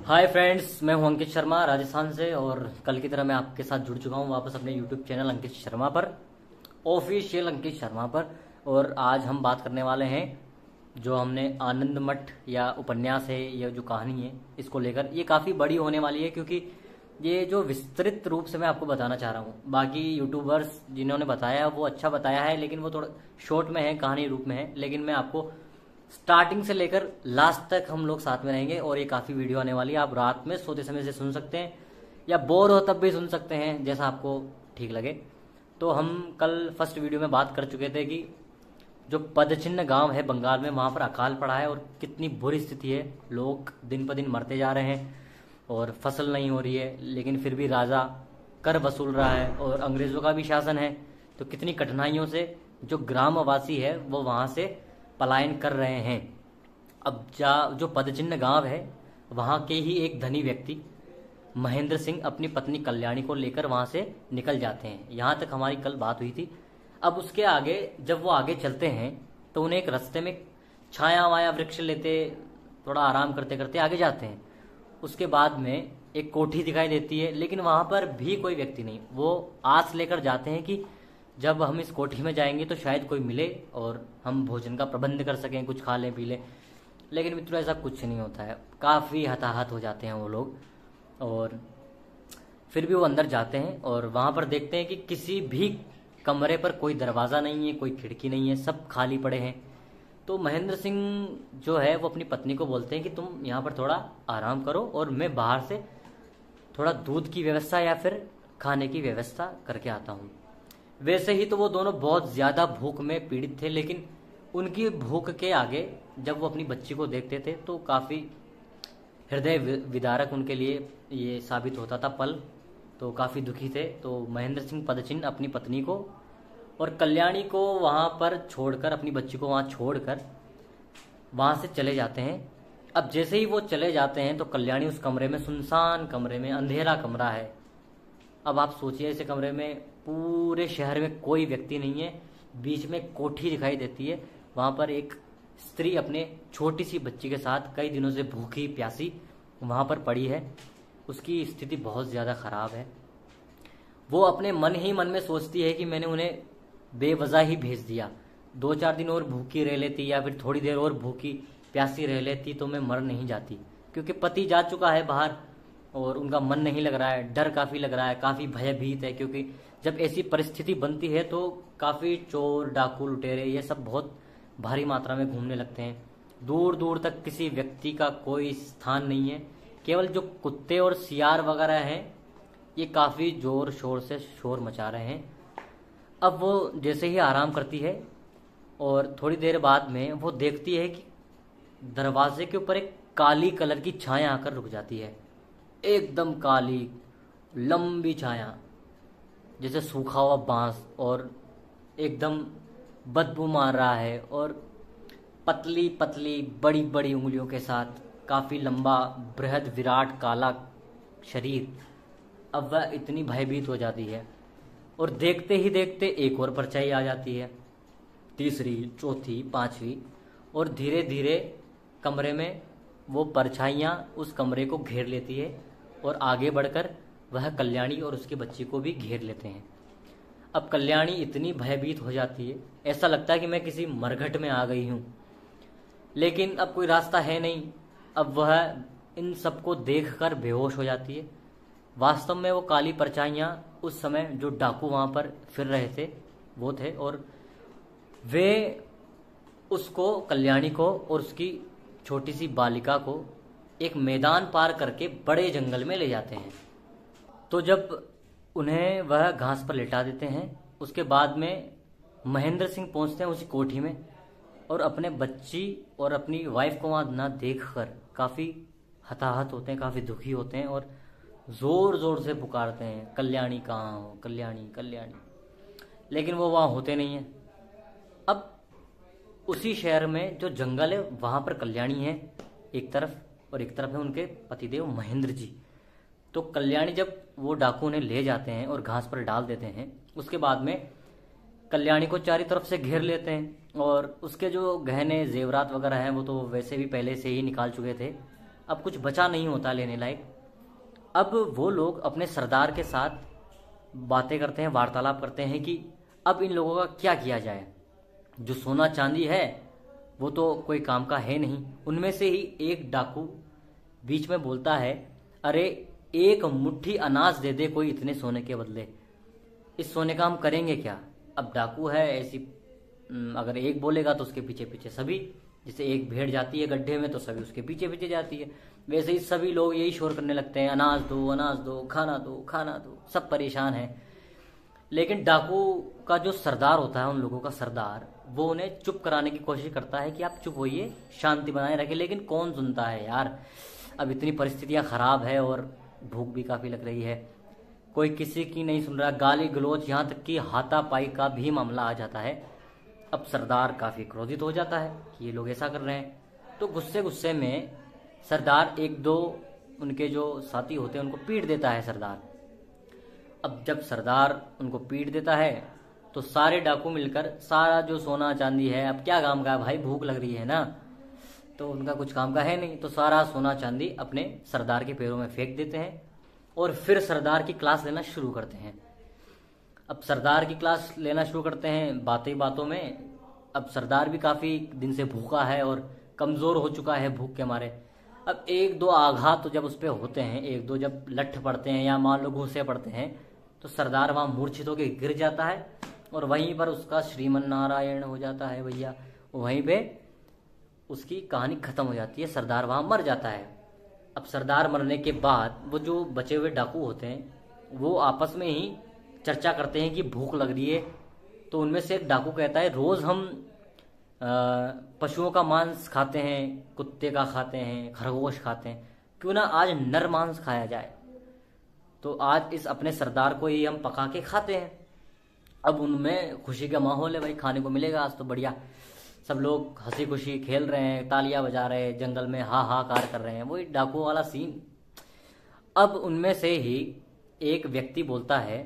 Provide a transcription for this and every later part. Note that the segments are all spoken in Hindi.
हाय फ्रेंड्स, मैं हूं अंकित शर्मा राजस्थान से। और कल की तरह मैं आपके साथ जुड़ चुका हूं वापस अपने यूट्यूब चैनल अंकित शर्मा पर, ऑफिशियल अंकित शर्मा पर। और आज हम बात करने वाले हैं जो हमने आनंद मठ या उपन्यास है, ये जो कहानी है इसको लेकर। ये काफ़ी बड़ी होने वाली है क्योंकि ये जो विस्तृत रूप से मैं आपको बताना चाह रहा हूँ, बाकी यूट्यूबर्स जिन्होंने बताया वो अच्छा बताया है, लेकिन वो थोड़ा शॉर्ट में है, कहानी रूप में है। लेकिन मैं आपको स्टार्टिंग से लेकर लास्ट तक हम लोग साथ में रहेंगे। और ये काफ़ी वीडियो आने वाली है, आप रात में सोते समय से सुन सकते हैं या बोर हो तब भी सुन सकते हैं, जैसा आपको ठीक लगे। तो हम कल फर्स्ट वीडियो में बात कर चुके थे कि जो पदचिन्ह गांव है बंगाल में, वहाँ पर अकाल पड़ा है और कितनी बुरी स्थिति है। लोग दिन प दिन मरते जा रहे हैं और फसल नहीं हो रही है, लेकिन फिर भी राजा कर वसूल रहा है और अंग्रेज़ों का भी शासन है। तो कितनी कठिनाइयों से जो ग्रामवासी है वो वहाँ से पलायन कर रहे हैं। अब जो पदचिन्ह गांव है वहाँ के ही एक धनी व्यक्ति महेंद्र सिंह अपनी पत्नी कल्याणी को लेकर वहाँ से निकल जाते हैं। यहाँ तक हमारी कल बात हुई थी। अब उसके आगे जब वो आगे चलते हैं तो उन्हें एक रास्ते में छाया वाया वृक्ष लेते थोड़ा आराम करते करते आगे जाते हैं। उसके बाद में एक कोठी दिखाई देती है, लेकिन वहाँ पर भी कोई व्यक्ति नहीं। वो आस लेकर जाते हैं कि जब हम इस कोठी में जाएंगे तो शायद कोई मिले और हम भोजन का प्रबंध कर सकें, कुछ खा लें पी लें। लेकिन मित्रों ऐसा कुछ नहीं होता है, काफ़ी हताहत हो जाते हैं वो लोग। और फिर भी वो अंदर जाते हैं और वहाँ पर देखते हैं कि किसी भी कमरे पर कोई दरवाज़ा नहीं है, कोई खिड़की नहीं है, सब खाली पड़े हैं। तो महेंद्र सिंह जो है वो अपनी पत्नी को बोलते हैं कि तुम यहाँ पर थोड़ा आराम करो और मैं बाहर से थोड़ा दूध की व्यवस्था या फिर खाने की व्यवस्था करके आता हूँ। वैसे ही तो वो दोनों बहुत ज़्यादा भूख में पीड़ित थे, लेकिन उनकी भूख के आगे जब वो अपनी बच्ची को देखते थे तो काफ़ी हृदय विदारक उनके लिए ये साबित होता था पल। तो काफ़ी दुखी थे। तो महेंद्र सिंह पदचिन्ह अपनी पत्नी को और कल्याणी को वहाँ पर छोड़कर, अपनी बच्ची को वहाँ छोड़कर वहाँ से चले जाते हैं। अब जैसे ही वो चले जाते हैं तो कल्याणी उस कमरे में, सुनसान कमरे में, अंधेरा कमरा है। अब आप सोचिए, ऐसे कमरे में पूरे शहर में कोई व्यक्ति नहीं है, बीच में कोठी दिखाई देती है। वहाँ पर एक स्त्री अपने छोटी सी बच्ची के साथ कई दिनों से भूखी प्यासी वहाँ पर पड़ी है। उसकी स्थिति बहुत ज़्यादा ख़राब है। वो अपने मन ही मन में सोचती है कि मैंने उन्हें बेवजह ही भेज दिया, 2-4 दिन और भूखी रह लेती या फिर थोड़ी देर और भूखी प्यासी रह लेती तो मैं मर नहीं जाती। क्योंकि पति जा चुका है बाहर और उनका मन नहीं लग रहा है, डर काफ़ी लग रहा है, काफ़ी भयभीत है। क्योंकि जब ऐसी परिस्थिति बनती है तो काफ़ी चोर डाकू लुटेरे ये सब बहुत भारी मात्रा में घूमने लगते हैं। दूर दूर तक किसी व्यक्ति का कोई स्थान नहीं है, केवल जो कुत्ते और सियार वगैरह हैं ये काफ़ी ज़ोर शोर से शोर मचा रहे हैं। अब वो जैसे ही आराम करती है और थोड़ी देर बाद में वो देखती है कि दरवाजे के ऊपर एक काली कलर की छाया आकर रुक जाती है। एकदम काली लंबी छाया, जैसे सूखा हुआ बांस, और एकदम बदबू मार रहा है और पतली पतली बड़ी बड़ी उंगलियों के साथ काफ़ी लंबा बृहद विराट काला शरीर। अब वह इतनी भयभीत हो जाती है और देखते ही देखते एक और परछाई आ जाती है, तीसरी, चौथी, पांचवी, और धीरे धीरे कमरे में वो परछाइयाँ उस कमरे को घेर लेती है और आगे बढ़कर वह कल्याणी और उसकी बच्ची को भी घेर लेते हैं। अब कल्याणी इतनी भयभीत हो जाती है, ऐसा लगता है कि मैं किसी मरघट में आ गई हूँ, लेकिन अब कोई रास्ता है नहीं। अब वह इन सबको देखकर बेहोश हो जाती है। वास्तव में वो काली परछाइयाँ उस समय जो डाकू वहाँ पर फिर रहे थे वो थे, और वे उसको, कल्याणी को और उसकी छोटी सी बालिका को एक मैदान पार करके बड़े जंगल में ले जाते हैं। तो जब उन्हें वह घास पर लेटा देते हैं, उसके बाद में महेंद्र सिंह पहुंचते हैं उसी कोठी में और अपने बच्ची और अपनी वाइफ को वहाँ ना देखकर काफ़ी हताहत होते हैं, काफ़ी दुखी होते हैं और ज़ोर ज़ोर से पुकारते हैं, कल्याणी कहाँ हो, कल्याणी कल्याणी। लेकिन वो वहाँ होते नहीं हैं। अब उसी शहर में जो जंगल है वहाँ पर कल्याणी है एक तरफ, और एक तरफ है उनके पतिदेव महेंद्र जी। तो कल्याणी जब वो डाकू उन्हें ले जाते हैं और घास पर डाल देते हैं, उसके बाद में कल्याणी को चारों तरफ से घेर लेते हैं और उसके जो गहने जेवरात वगैरह हैं वो तो वैसे भी पहले से ही निकाल चुके थे अब कुछ बचा नहीं होता लेने लायक। अब वो लोग अपने सरदार के साथ बातें करते हैं, वार्तालाप करते हैं कि अब इन लोगों का क्या किया जाए। जो सोना चांदी है वो तो कोई काम का है नहीं। उनमें से ही एक डाकू बीच में बोलता है, अरे एक मुट्ठी अनाज दे दे कोई इतने सोने के बदले, इस सोने का हम करेंगे क्या। अब डाकू है ऐसी, अगर एक बोलेगा तो उसके पीछे पीछे सभी, जैसे एक भेड़ जाती है गड्ढे में तो सभी उसके पीछे पीछे जाती है, वैसे ही सभी लोग यही शोर करने लगते हैं, अनाज दो, खाना दो, खाना दो। सब परेशान हैं। लेकिन डाकू का जो सरदार होता है, उन लोगों का सरदार, वो उन्हें चुप कराने की कोशिश करता है कि आप चुप होइए, शांति बनाए रखें। लेकिन कौन सुनता है यार, अब इतनी परिस्थितियां खराब है और भूख भी काफी लग रही है, कोई किसी की नहीं सुन रहा। गाली गलौज यहाँ तक कि हाथापाई का भी मामला आ जाता है। अब सरदार काफी क्रोधित हो जाता है कि ये लोग ऐसा कर रहे हैं। तो गुस्से गुस्से में सरदार एक दो उनके जो साथी होते हैं उनको पीट देता है सरदार। अब जब सरदार उनको पीट देता है तो सारे डाकू मिलकर सारा जो सोना चांदी है, अब क्या काम का है भाई, भूख लग रही है ना, तो उनका कुछ काम का है नहीं, तो सारा सोना चांदी अपने सरदार के पैरों में फेंक देते हैं और फिर सरदार की क्लास लेना शुरू करते हैं। अब सरदार की क्लास लेना शुरू करते हैं बातें बातों में। अब सरदार भी काफी दिन से भूखा है और कमजोर हो चुका है भूख के मारे। अब एक दो आघात तो जब उस पर होते हैं, एक दो जब लठ पड़ते हैं या मान लो घूंसे पड़ते हैं, तो सरदार वहां मूर्छित होकर गिर जाता है और वहीं पर उसका श्रीमन नारायण हो जाता है भैया। वहीं पे उसकी कहानी खत्म हो जाती है, सरदार वहां मर जाता है। अब सरदार मरने के बाद वो जो बचे हुए डाकू होते हैं वो आपस में ही चर्चा करते हैं कि भूख लग रही है। तो उनमें से एक डाकू कहता है, रोज हम पशुओं का मांस खाते हैं, कुत्ते का खाते हैं, खरगोश खाते हैं, क्यों ना आज नर मांस खाया जाए। तो आज इस अपने सरदार को ही हम पका के खाते हैं। अब उनमें खुशी का माहौल है, भाई खाने को मिलेगा आज तो बढ़िया। सब लोग हंसी खुशी खेल रहे हैं, तालियां बजा रहे हैं, जंगल में हाहाकार कर रहे हैं, वही डाकू वाला सीन। अब उनमें से ही एक व्यक्ति बोलता है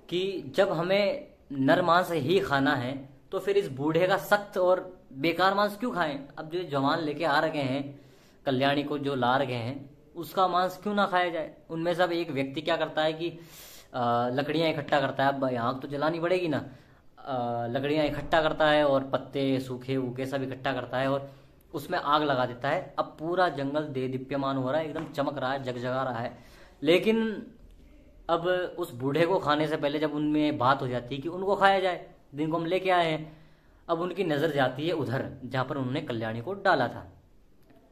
कि जब हमें नर मांस ही खाना है तो फिर इस बूढ़े का सख्त और बेकार मांस क्यों खाएं। अब जो जवान लेके आ रखे हैं, कल्याणी को जो ला रखे हैं, उसका मांस क्यों ना खाया जाए। उनमें सब एक व्यक्ति क्या करता है कि लकड़ियां इकट्ठा करता है। अब आग तो जलानी पड़ेगी ना, लकड़ियां इकट्ठा करता है और पत्ते सूखे वूखे सब इकट्ठा करता है और उसमें आग लगा देता है। अब पूरा जंगल दे दीप्यमान हो रहा है, एकदम चमक रहा है, जगजगा रहा है। लेकिन अब उस बूढ़े को खाने से पहले जब उनमें बात हो जाती है कि उनको खाया जाए, जिनको हम लेके आए हैं, अब उनकी नजर जाती है उधर जहां पर उन्होंने कल्याणी को डाला था।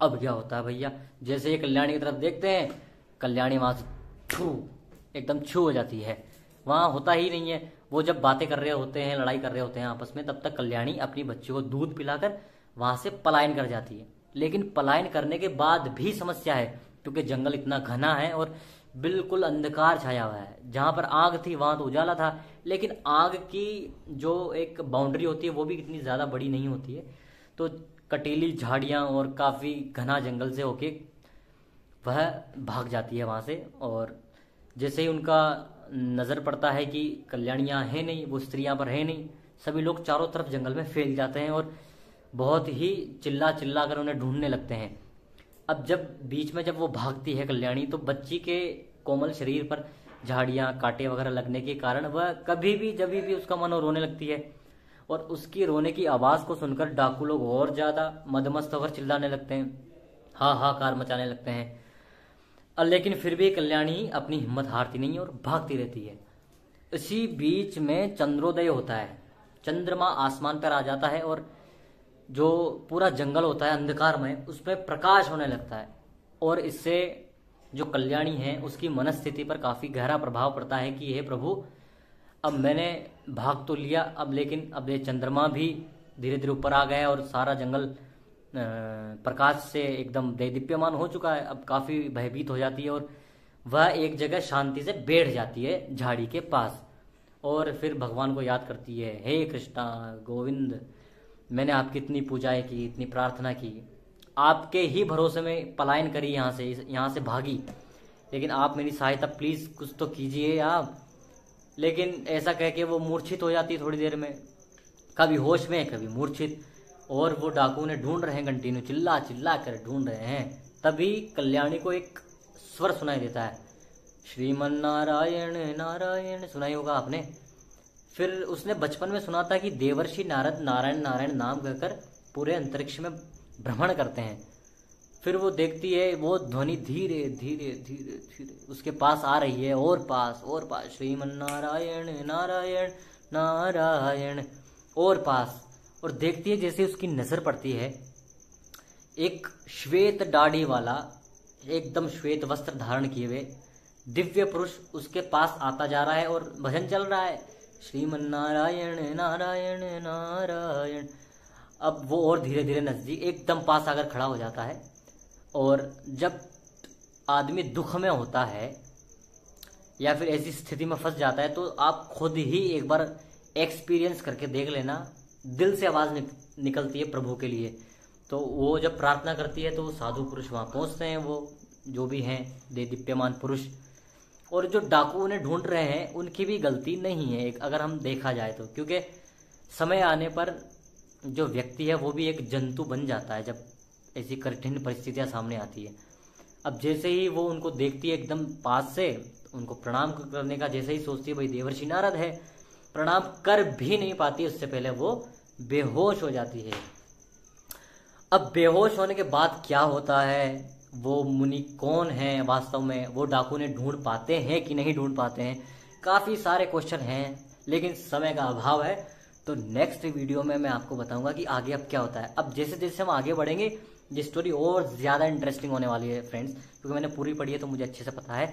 अब क्या होता है भैया, जैसे ये कल्याणी की तरफ देखते हैं, कल्याणी वहां से एकदम छू हो जाती है, वहां होता ही नहीं है। वो जब बातें कर रहे होते हैं, लड़ाई कर रहे होते हैं आपस में, तब तक कल्याणी अपनी बच्ची को दूध पिलाकर वहां से पलायन कर जाती है। लेकिन पलायन करने के बाद भी समस्या है, क्योंकि जंगल इतना घना है और बिल्कुल अंधकार छाया हुआ है। जहां पर आग थी वहां तो उजाला था, लेकिन आग की जो एक बाउंड्री होती है वो भी इतनी ज्यादा बड़ी नहीं होती है। तो कटीली झाड़ियां और काफी घना जंगल से होके वह भाग जाती है वहां से। और जैसे ही उनका नजर पड़ता है कि कल्याणियां है नहीं, वो स्त्रियां पर है नहीं, सभी लोग चारों तरफ जंगल में फैल जाते हैं और बहुत ही चिल्ला चिल्ला कर उन्हें ढूंढने लगते हैं। अब जब बीच में जब वो भागती है कल्याणी, तो बच्ची के कोमल शरीर पर झाड़ियां कांटे वगैरह लगने के कारण वह कभी भी जब भी उसका मन हो रोने लगती है। और उसकी रोने की आवाज को सुनकर डाकू लोग और ज्यादा मदमस्त होकर चिल्लाने लगते हैं, हाहाकार मचाने लगते हैं। लेकिन फिर भी कल्याणी अपनी हिम्मत हारती नहीं और भागती रहती है। इसी बीच में चंद्रोदय होता है, चंद्रमा आसमान पर आ जाता है और जो पूरा जंगल होता है अंधकारमय, उसमें प्रकाश होने लगता है। और इससे जो कल्याणी है उसकी मनस्थिति पर काफी गहरा प्रभाव पड़ता है कि हे प्रभु, अब मैंने भाग तो लिया, अब लेकिन अब ये चंद्रमा भी धीरे धीरे ऊपर आ गया है और सारा जंगल प्रकाश से एकदम दैदीप्यमान हो चुका है। अब काफी भयभीत हो जाती है और वह एक जगह शांति से बैठ जाती है झाड़ी के पास और फिर भगवान को याद करती है, हे कृष्णा गोविंद, मैंने आपकी इतनी पूजाएं की, इतनी प्रार्थना की, आपके ही भरोसे में पलायन करी, यहाँ से भागी, लेकिन आप मेरी सहायता प्लीज कुछ तो कीजिए आप। लेकिन ऐसा कह के वो मूर्छित हो जाती है थोड़ी देर में, कभी होश में कभी मूर्छित। और वो डाकू ने ढूंढ रहे हैं, कंटिन्यू चिल्ला चिल्ला कर ढूंढ रहे हैं, तभी कल्याणी को एक स्वर सुनाई देता है, श्रीमन नारायण नारायण, सुनाई होगा आपने। फिर उसने बचपन में सुना था कि देवर्षि नारद नारायण नारायण नाम कहकर पूरे अंतरिक्ष में भ्रमण करते हैं। फिर वो देखती है वो ध्वनि धीरे धीरे धीरे धीरे उसके पास आ रही है, और पास और पास, श्रीमन नारायण नारायण नारायण, और पास। और देखती है जैसे उसकी नजर पड़ती है, एक श्वेत दाढ़ी वाला, एकदम श्वेत वस्त्र धारण किए हुए दिव्य पुरुष उसके पास आता जा रहा है और भजन चल रहा है, श्रीमन नारायण नारायण नारायण। अब वो और धीरे धीरे नजदीक एकदम पास आकर खड़ा हो जाता है। और जब आदमी दुख में होता है या फिर ऐसी स्थिति में फंस जाता है तो आप खुद ही एक बार एक्सपीरियंस करके देख लेना, दिल से आवाज निकलती है प्रभु के लिए। तो वो जब प्रार्थना करती है तो वो साधु पुरुष वहां पहुंचते हैं, वो जो भी हैं दीप्यमान पुरुष। और जो डाकू उन्हें ढूंढ रहे हैं उनकी भी गलती नहीं है एक, अगर हम देखा जाए तो, क्योंकि समय आने पर जो व्यक्ति है वो भी एक जंतु बन जाता है जब ऐसी कठिन परिस्थितियां सामने आती है। अब जैसे ही वो उनको देखती है एकदम पास से, उनको प्रणाम करने का जैसे ही सोचती है भाई देवर्षि नारद है, प्रणाम कर भी नहीं पाती, उससे पहले वो बेहोश हो जाती है। अब बेहोश होने के बाद क्या होता है, वो मुनि कौन है वास्तव में, वो डाकू ने ढूंढ पाते हैं कि नहीं ढूंढ पाते हैं, काफी सारे क्वेश्चन हैं, लेकिन समय का अभाव है। तो नेक्स्ट वीडियो में मैं आपको बताऊंगा कि आगे अब क्या होता है। अब जैसे जैसे हम आगे बढ़ेंगे ये स्टोरी और ज्यादा इंटरेस्टिंग होने वाली है फ्रेंड्स, क्योंकि मैंने पूरी पढ़ी है तो मुझे अच्छे से पता है।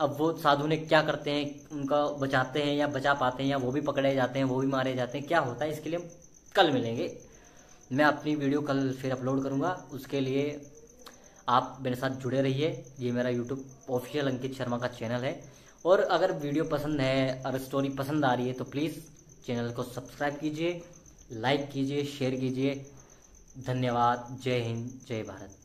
अब वो साधु ने क्या करते हैं, उनका बचाते हैं या बचा पाते हैं, या वो भी पकड़े जाते हैं, वो भी मारे जाते हैं, क्या होता है इसके लिए हम कल मिलेंगे। मैं अपनी वीडियो कल फिर अपलोड करूंगा, उसके लिए आप मेरे साथ जुड़े रहिए। ये मेरा यूट्यूब ऑफिशियल अंकित शर्मा का चैनल है। और अगर वीडियो पसंद है और स्टोरी पसंद आ रही है तो प्लीज़ चैनल को सब्सक्राइब कीजिए, लाइक कीजिए, शेयर कीजिए। धन्यवाद। जय हिंद, जय भारत।